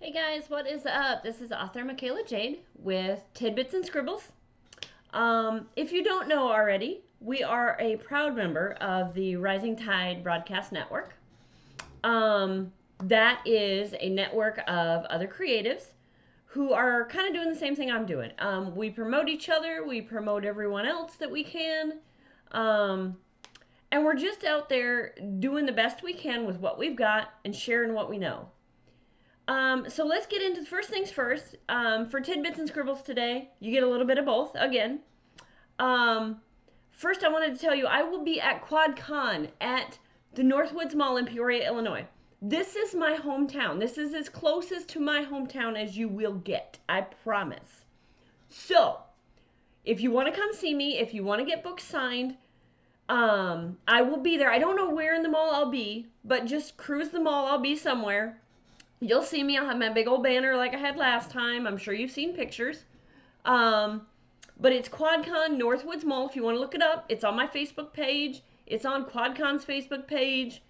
Hey guys, what is up? This is author Michaela Jade with Tidbits and Scribbles. If you don't know already, we are a proud member of the Rising Tide Broadcast Network. That is a network of other creatives who are kind of doing the same thing I'm doing. We promote each other, we promote everyone else that we can, um, and we're just out there doing the best we can with what we've got and sharing what we know. So let's get into the first things first. For Tidbits and Scribbles today, you get a little bit of both again. Um, First, I wanted to tell you I will be at QuadCon at the Northwoods Mall in Peoria, Illinois. This is my hometown. This is as closest to my hometown as you will get. I promise. So, if you want to come see me, if you want to get books signed, I will be there. I don't know where in the mall I'll be, but just cruise the mall. I'll be somewhere. You'll see me. I'll have my big old banner like I had last time. I'm sure you've seen pictures. Um, but it's QuadCon Northwoods Mall. If you want to look it up, it's on my Facebook page. It's on QuadCon's Facebook page.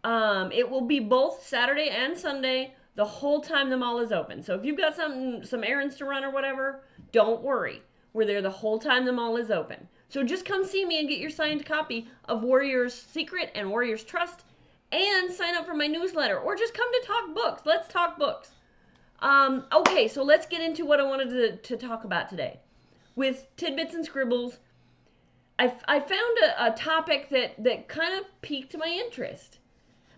It will be both Saturday and Sunday the whole time the mall is open. So if you've got some errands to run or whatever, don't worry. We're there the whole time the mall is open. So just come see me and get your signed copy of Warrior's Secret and Warrior's Trust, and sign up for my newsletter, or just come to talk books. Let's talk books. Okay, so let's get into what I wanted to talk about today. With Tidbits and Scribbles, I found a topic that kind of piqued my interest.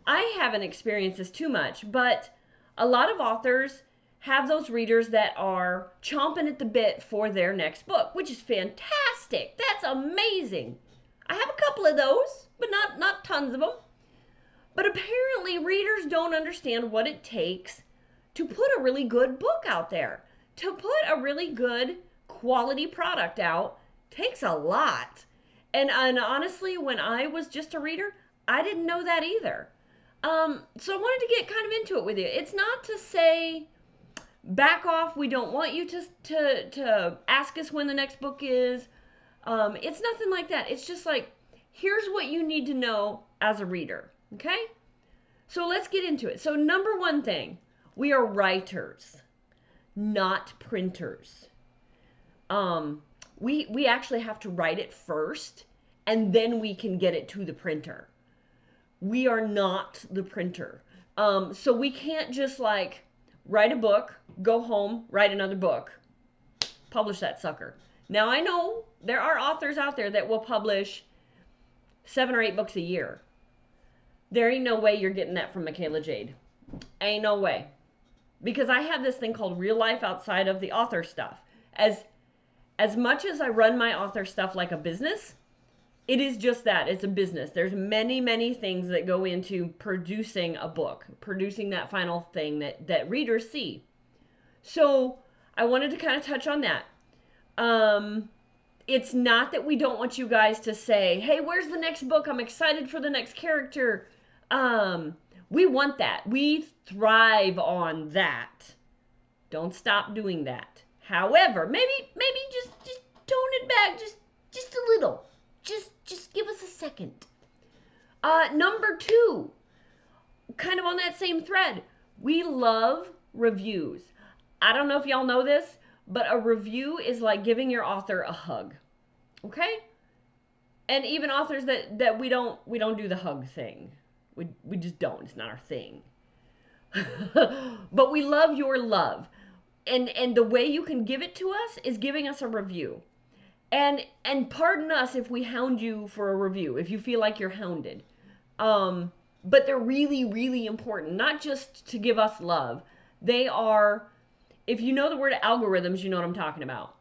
I haven't experienced this too much, but a lot of authors have those readers that are chomping at the bit for their next book, which is fantastic. That's amazing. I have a couple of those, but not tons of them. But apparently, readers don't understand what it takes to put a really good book out there. To put a really good quality product out takes a lot. And honestly, when I was just a reader, I didn't know that either. So I wanted to get kind of into it with you. It's not to say back off. We don't want you to ask us when the next book is. It's nothing like that. It's just like, here's what you need to know as a reader. Okay? So let's get into it. So number one thing, we are writers, not printers. We actually have to write it first, and then we can get it to the printer. We are not the printer. So we can't just like write a book, go home, write another book, publish that sucker. Now I know there are authors out there that will publish 7 or 8 books a year. There ain't no way you're getting that from Michaela Jade. Ain't no way. Because I have this thing called real life outside of the author stuff. As much as I run my author stuff like a business, it is just that. It's a business. There's many, many things that go into producing a book, producing that final thing that readers see. So I wanted to kind of touch on that. It's not that we don't want you guys to say, hey, where's the next book? I'm excited for the next character. We want that. We thrive on that. Don't stop doing that. However, maybe just tone it back just a little. Just give us a second. Number 2, kind of on that same thread, we love reviews. I don't know if y'all know this, but a review is like giving your author a hug. Okay? And even authors that we don't do the hug thing. We just don't. It's not our thing. But we love your love. And the way you can give it to us is giving us a review. And pardon us if we hound you for a review, if you feel like you're hounded. But they're really, really important, not just to give us love. They are, if you know the word algorithms, you know what I'm talking about.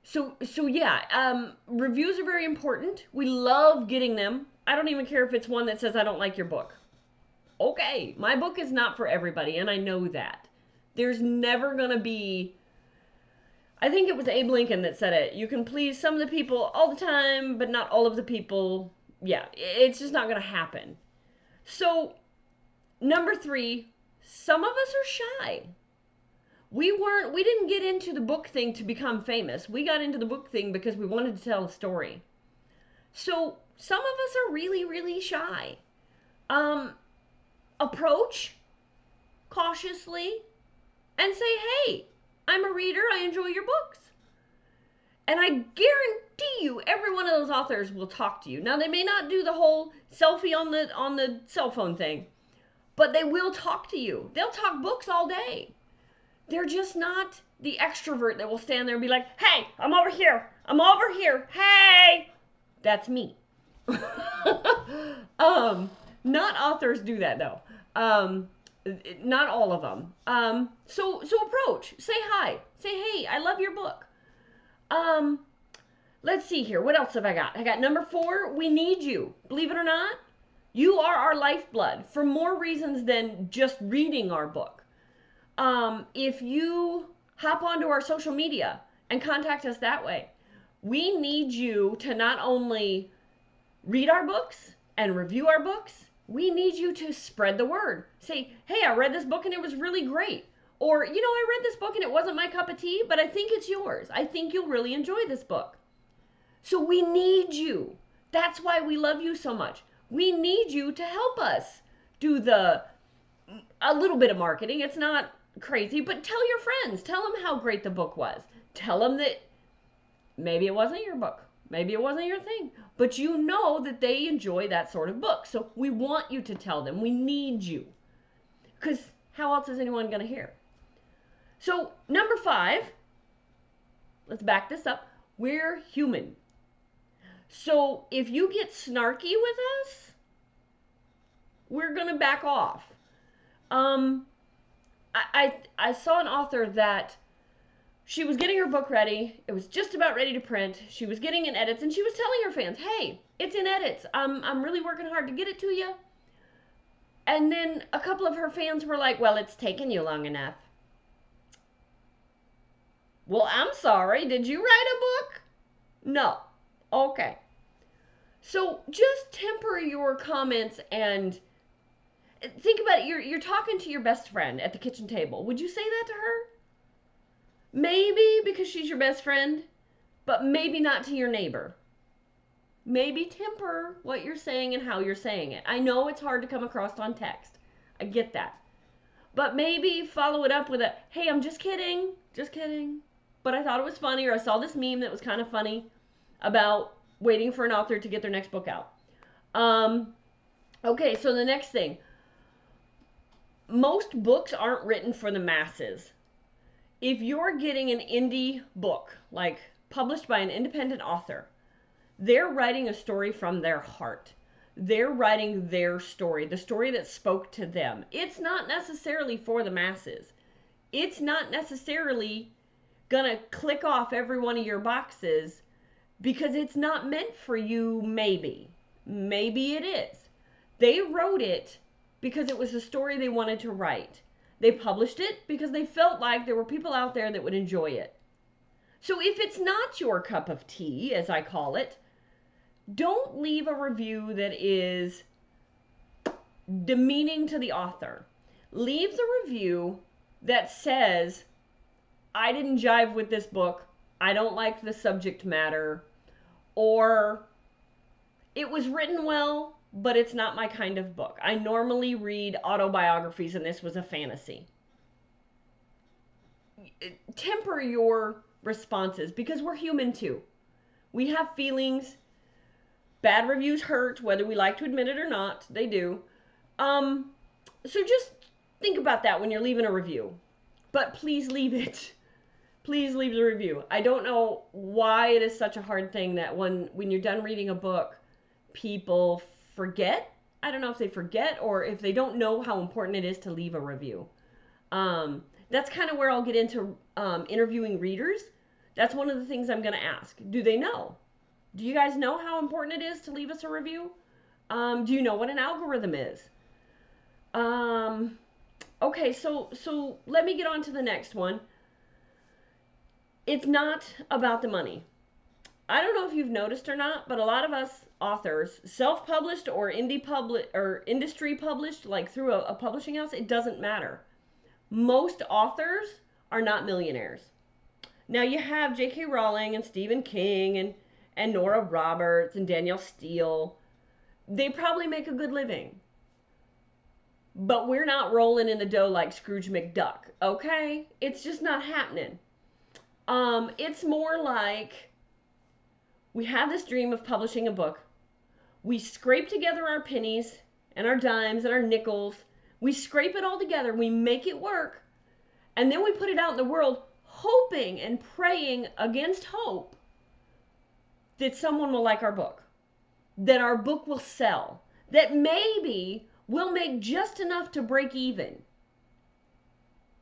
So yeah, reviews are very important. We love getting them. I don't even care if it's one that says, I don't like your book. Okay, my book is not for everybody, and I know that. There's never going to be, I think it was Abe Lincoln that said it, you can please some of the people all the time, but not all of the people. Yeah, it's just not going to happen. So, number 3, some of us are shy. We didn't get into the book thing to become famous. We got into the book thing because we wanted to tell a story. So, some of us are really, really shy. Approach cautiously and say, hey, I'm a reader, I enjoy your books. And I guarantee you every one of those authors will talk to you. Now, they may not do the whole selfie on the cell phone thing, but they will talk to you. They'll talk books all day. They're just not the extrovert that will stand there and be like, hey, I'm over here. I'm over here. Hey. That's me. Not authors do that though. Not all of them. So approach. Say hi. Say, hey, I love your book. Let's see here. What else have I got? I got number 4. We need you. Believe it or not, you are our lifeblood for more reasons than just reading our book. If you hop onto our social media and contact us that way, we need you to not only read our books and review our books, we need you to spread the word. Say, hey, I read this book and it was really great. Or, you know, I read this book and it wasn't my cup of tea, but I think it's yours. I think you'll really enjoy this book. So we need you. That's why we love you so much. We need you to help us do a little bit of marketing. It's not crazy, but tell your friends. Tell them how great the book was. Tell them that maybe it wasn't your book. Maybe it wasn't your thing. But you know that they enjoy that sort of book. So we want you to tell them. We need you. Because how else is anyone going to hear? So number 5, let's back this up. We're human. So if you get snarky with us, we're going to back off. I saw an author that she was getting her book ready. It was just about ready to print. She was getting in edits, and she was telling her fans, hey, it's in edits. I'm really working hard to get it to you. And then a couple of her fans were like, well, it's taken you long enough. Well, I'm sorry. Did you write a book? No. Okay. So just temper your comments and think about it. You're talking to your best friend at the kitchen table. Would you say that to her? Maybe because she's your best friend, but maybe not to your neighbor. Maybe temper what you're saying and how you're saying it. I know it's hard to come across on text. I get that. But maybe follow it up with a, hey, I'm just kidding. Just kidding. But I thought it was funny, or I saw this meme that was kind of funny about waiting for an author to get their next book out. Okay, so the next thing. Most books aren't written for the masses. If you're getting an indie book, like published by an independent author, they're writing a story from their heart. They're writing their story, the story that spoke to them. It's not necessarily for the masses. It's not necessarily gonna click off every one of your boxes because it's not meant for you, maybe. Maybe it is. They wrote it because it was a story they wanted to write. They published it because they felt like there were people out there that would enjoy it. So if it's not your cup of tea, as I call it, don't leave a review that is demeaning to the author. Leave the review that says, I didn't jive with this book, I don't like the subject matter, or it was written well, but it's not my kind of book. I normally read autobiographies and this was a fantasy. Temper your responses because we're human too. We have feelings. Bad reviews hurt, whether we like to admit it or not. They do. So just think about that when you're leaving a review. But please leave it. Please leave the review. I don't know why it is such a hard thing that when you're done reading a book, people forget. I don't know if they forget or if they don't know how important it is to leave a review. That's kind of where I'll get into interviewing readers. That's one of the things I'm going to ask. Do they know? Do you guys know how important it is to leave us a review? Do you know what an algorithm is? Okay, so let me get on to the next one. It's not about the money. I don't know if you've noticed or not, but a lot of us authors, self-published or industry published, like through a publishing house, it doesn't matter. Most authors are not millionaires. Now you have J.K. Rowling and Stephen King and Nora Roberts and Danielle Steele. They probably make a good living. but we're not rolling in the dough like Scrooge McDuck, okay? It's just not happening. It's more like we have this dream of publishing a book. We scrape together our pennies and our dimes and our nickels. We scrape it all together. We make it work. And then we put it out in the world, hoping and praying against hope that someone will like our book, that our book will sell, that maybe we'll make just enough to break even.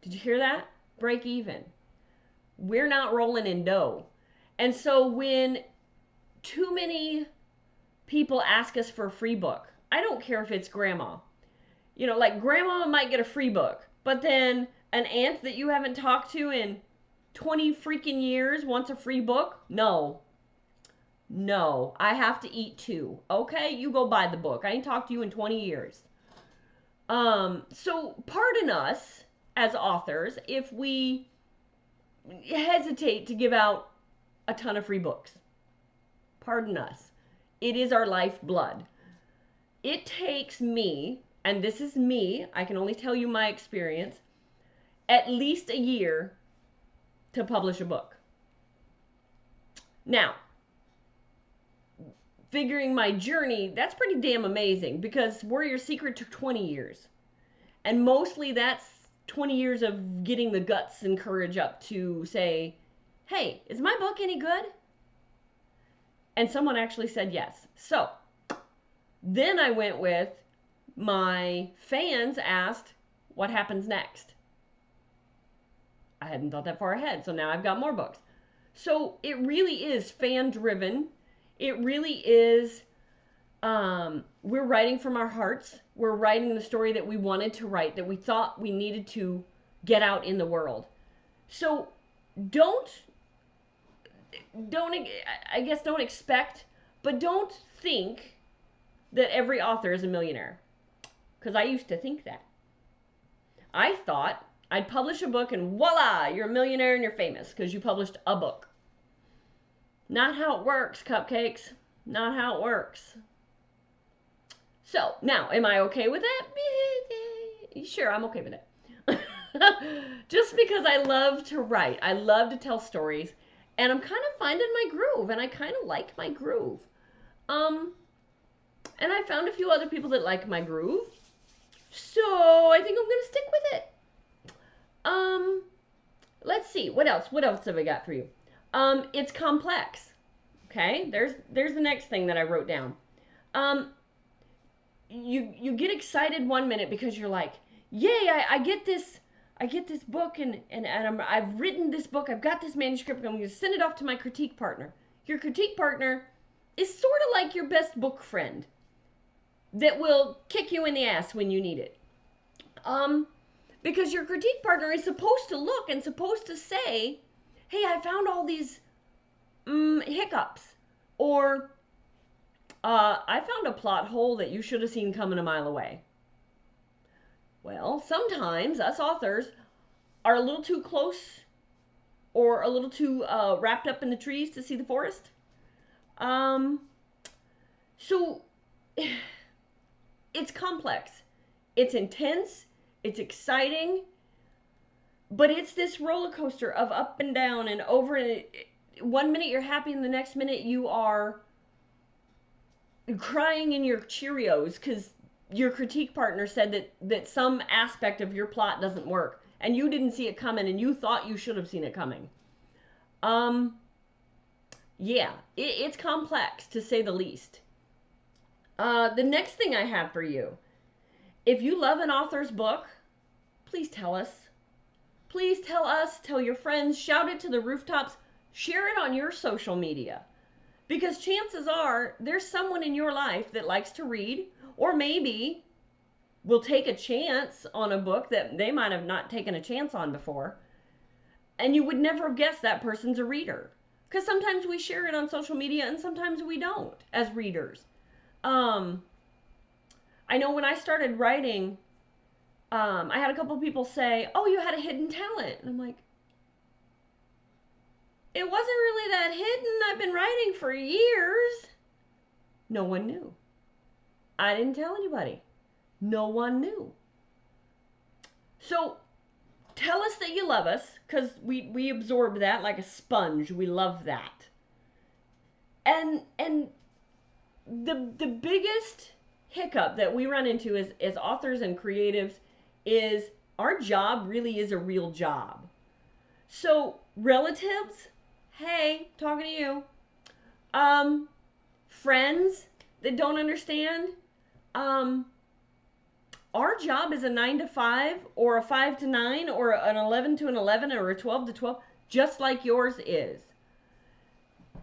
Did you hear that? Break even. We're not rolling in dough. And so when too many people ask us for a free book, I don't care if it's grandma. You know, like grandma might get a free book, but then an aunt that you haven't talked to in 20 freaking years wants a free book? No. No, I have to eat too. Okay, you go buy the book. I ain't talked to you in 20 years. So pardon us as authors if we hesitate to give out a ton of free books. Pardon us. It is our lifeblood. It takes me, and this is me, I can only tell you my experience, at least a year to publish a book. Now, figuring my journey, that's pretty damn amazing because Warrior Secret took 20 years. And mostly that's 20 years of getting the guts and courage up to say, hey, is my book any good? And someone actually said yes. So then I went with my fans asked, what happens next? I hadn't thought that far ahead. So now I've got more books. So it really is fan driven. It really is, we're writing from our hearts. We're writing the story that we wanted to write, that we thought we needed to get out in the world. So don't expect, but don't think that every author is a millionaire. Because I used to think that. I thought I'd publish a book and voila, you're a millionaire and you're famous because you published a book. Not how it works, cupcakes. Not how it works. So, now, am I okay with that? Sure, I'm okay with it. Just because I love to write. I love to tell stories. And I'm kind of finding my groove. And I kind of like my groove. And I found a few other people that like my groove. So, I think I'm going to stick with it. Let's see. What else? What else have I got for you? It's complex. Okay, there's the next thing that I wrote down. You get excited one minute because you're like, yay, I get this book and I've written this book, I've got this manuscript, I'm going to send it off to my critique partner. Your critique partner is sort of like your best book friend that will kick you in the ass when you need it. Because your critique partner is supposed to look and supposed to say, hey, I found all these hiccups, or I found a plot hole that you should have seen coming a mile away. Well, sometimes us authors are a little too close or a little too wrapped up in the trees to see the forest. So it's complex. It's intense. It's exciting. But it's this roller coaster of up and down and over. And one minute you're happy and the next minute you are crying in your Cheerios because your critique partner said that some aspect of your plot doesn't work and you didn't see it coming and you thought you should have seen it coming. Yeah, it's complex to say the least. The next thing I have for you, if you love an author's book, please tell us. Please tell us, tell your friends, shout it to the rooftops, share it on your social media. Because chances are there's someone in your life that likes to read, or maybe will take a chance on a book that they might have not taken a chance on before. And you would never have guessed that person's a reader. Because sometimes we share it on social media and sometimes we don't as readers. I know when I started writing, I had a couple of people say, oh, you had a hidden talent. And I'm like, it wasn't really that hidden. I've been writing for years. No one knew. I didn't tell anybody. No one knew. So tell us that you love us, because we absorb that like a sponge. We love that. And the biggest hiccup that we run into as authors and creatives is our job really is a real job. So relatives, hey, talking to you. Friends that don't understand, um, our job is a 9 to 5 or a 5 to 9 or an 11 to an 11 or a 12 to 12, just like yours is.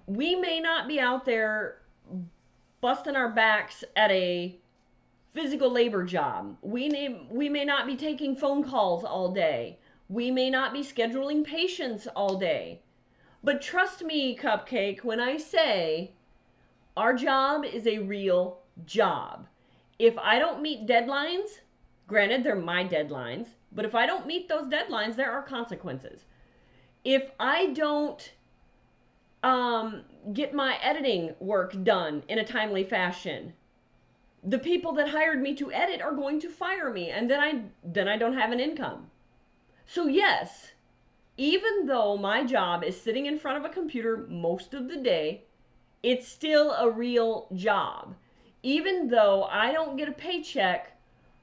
We may not be out there busting our backs at a physical labor job. We may not be taking phone calls all day. We may not be scheduling patients all day. But trust me, Cupcake, when I say our job is a real job. If I don't meet deadlines, granted they're my deadlines, but if I don't meet those deadlines, there are consequences. If I don't get my editing work done in a timely fashion, the people that hired me to edit are going to fire me, and then I don't have an income. So yes, even though my job is sitting in front of a computer most of the day, it's still a real job. Even though I don't get a paycheck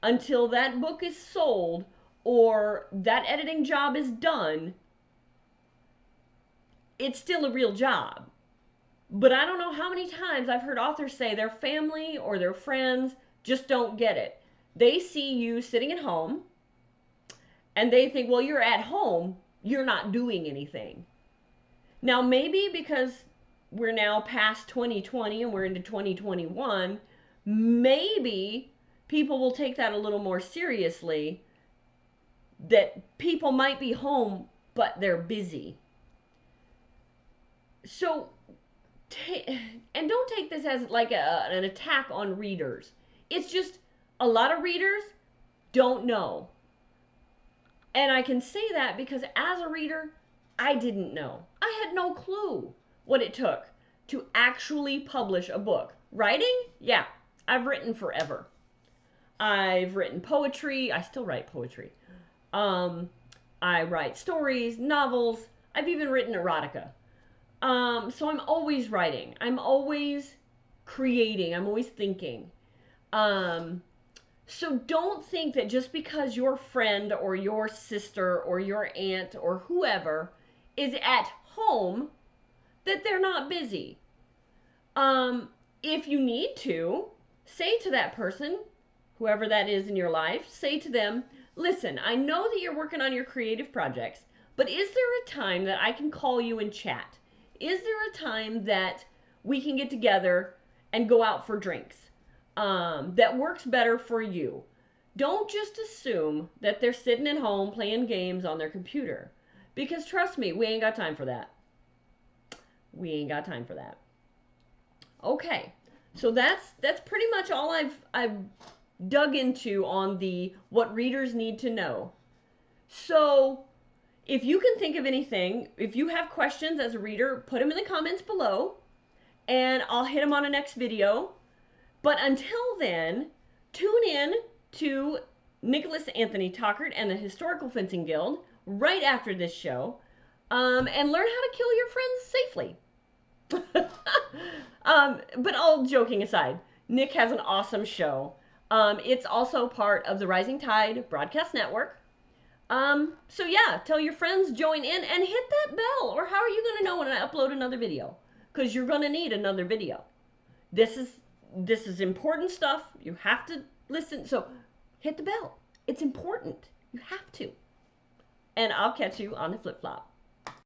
until that book is sold or that editing job is done, it's still a real job. But I don't know how many times I've heard authors say their family or their friends just don't get it. They see you sitting at home and they think, well, you're at home, you're not doing anything. Now, maybe because we're now past 2020 and we're into 2021, maybe people will take that a little more seriously, that people might be home, but they're busy. So, and don't take this as like an attack on readers. It's just a lot of readers don't know. And I can say that because as a reader, I didn't know. I had no clue what it took to actually publish a book. Writing? Yeah, I've written forever. I've written poetry. I still write poetry. I write stories, novels. I've even written erotica. So I'm always writing. I'm always creating. I'm always thinking. So don't think that just because your friend or your sister or your aunt or whoever is at home that they're not busy. If you need to, say to that person, whoever that is in your life, say to them, listen, I know that you're working on your creative projects, but is there a time that I can call you and chat? Is there a time that we can get together and go out for drinks that works better for you? Don't just assume that they're sitting at home playing games on their computer. Because trust me, we ain't got time for that. We ain't got time for that. Okay, so that's pretty much all I've dug into on the what readers need to know. So if you can think of anything, if you have questions as a reader, put them in the comments below and I'll hit them on a next video. But until then, tune in to Nicholas Anthony Tockert and the Historical Fencing Guild right after this show, and learn how to kill your friends safely. But all joking aside, Nick has an awesome show. It's also part of the Rising Tide Broadcast Network. So yeah, tell your friends, join in, and hit that bell. Or how are you going to know when I upload another video? Because you're going to need another video. This is important stuff. You have to listen. So hit the bell. It's important. You have to. And I'll catch you on the flip flop.